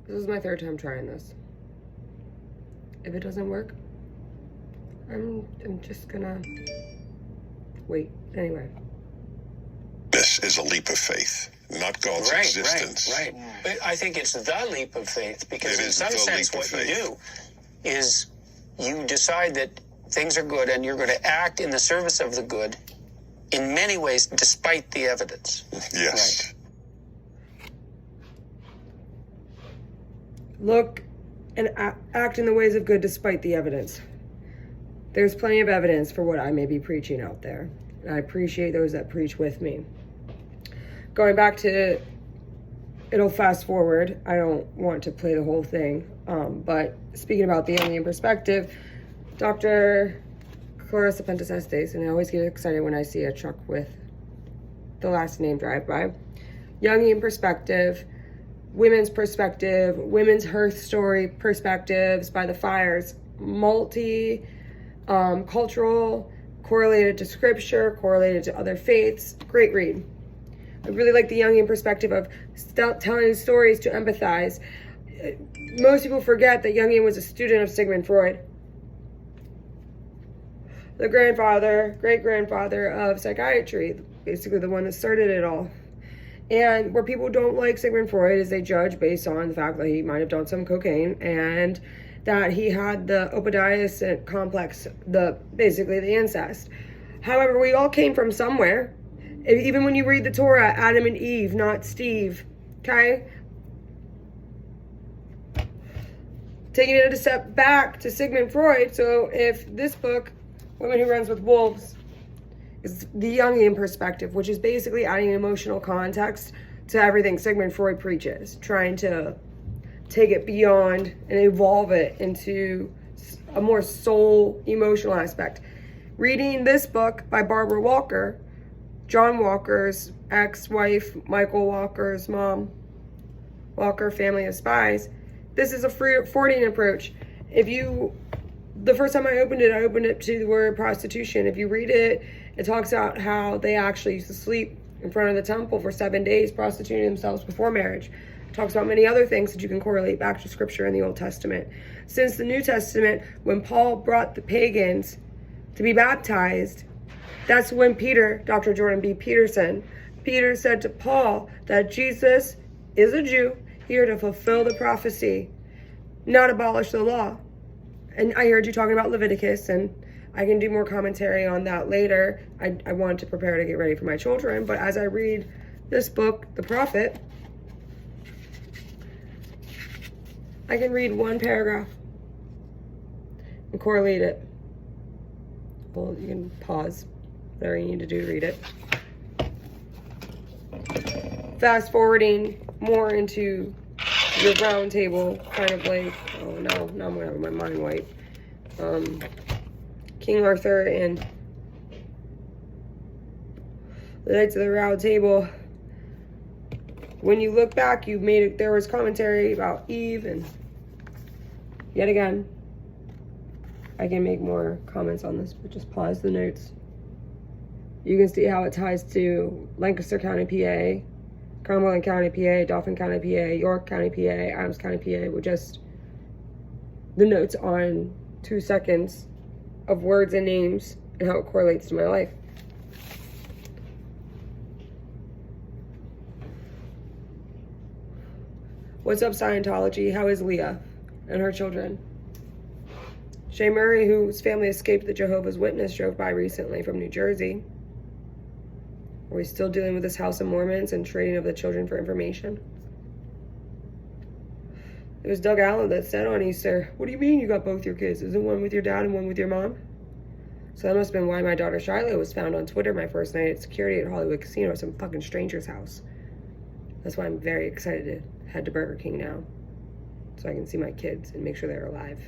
This is my third time trying this. If it doesn't work, I'm just gonna wait. Anyway. This is a leap of faith, not God's existence. Right. But I think it's the leap of faith, because in some sense what you do is you decide that things are good and you're going to act in the service of the good in many ways despite the evidence. Yes. Right. Look and act in the ways of good despite the evidence. There's plenty of evidence for what I may be preaching out there. And I appreciate those that preach with me. Going back to, it'll fast forward. I don't want to play the whole thing. But speaking about the Jungian perspective, Dr. Clarissa Pentasestes, and I always get excited when I see a truck with the last name drive by. Jungian perspective, women's perspective, women's hearth story perspectives by the fires, cultural, correlated to scripture, correlated to other faiths. Great read. I really like the Jungian perspective of telling stories to empathize. Most people forget that Jungian was a student of Sigmund Freud, the great-grandfather of psychiatry, basically the one that started it all. And where people don't like Sigmund Freud is they judge based on the fact that he might have done some cocaine and that he had the Oedipus complex, basically the incest. However, we all came from somewhere. Even when you read the Torah, Adam and Eve, not Steve, okay? Taking it a step back to Sigmund Freud, so if this book, Women Who Runs with Wolves, is the Jungian perspective, which is basically adding emotional context to everything Sigmund Freud preaches, trying to take it beyond and evolve it into a more soul emotional aspect. Reading this book by Barbara Walker, John Walker's ex-wife, Michael Walker's mom, Walker Family of Spies, this is a Freudian approach. The first time I opened it to the word prostitution. If you read it, it talks about how they actually used to sleep in front of the temple for 7 days, prostituting themselves before marriage. It talks about many other things that you can correlate back to scripture in the Old Testament. Since the New Testament, when Paul brought the pagans to be baptized, that's when Dr. Jordan B. Peterson, Peter said to Paul that Jesus is a Jew here to fulfill the prophecy, not abolish the law. And I heard you talking about Leviticus, and I can do more commentary on that later. I wanted to prepare to get ready for my children, but as I read this book, The Prophet, I can read one paragraph and correlate it. Well, you can pause, whatever you need to do to read it. Fast forwarding more into your round table, kind of like, oh no, now I'm gonna have my mind wiped. King Arthur and the Knights of the Round Table. When you look back, there was commentary about Eve, and yet again, I can make more comments on this, but just pause the notes. You can see how it ties to Lancaster County, PA, Cumberland County, PA, Dauphin County, PA, York County, PA, Adams County, PA, with just the notes on 2 seconds of words and names and how it correlates to my life. What's up, Scientology? How is Leah and her children? Shay Murray, whose family escaped the Jehovah's Witness, drove by recently from New Jersey. Are we still dealing with this House of Mormons and trading of the children for information? It was Doug Allen that said on Easter, "What do you mean you got both your kids? Isn't one with your dad and one with your mom?" So that must have been why my daughter Shiloh was found on Twitter my first night at security at Hollywood Casino, some fucking stranger's house. That's why I'm very excited to head to Burger King now, so I can see my kids and make sure they're alive.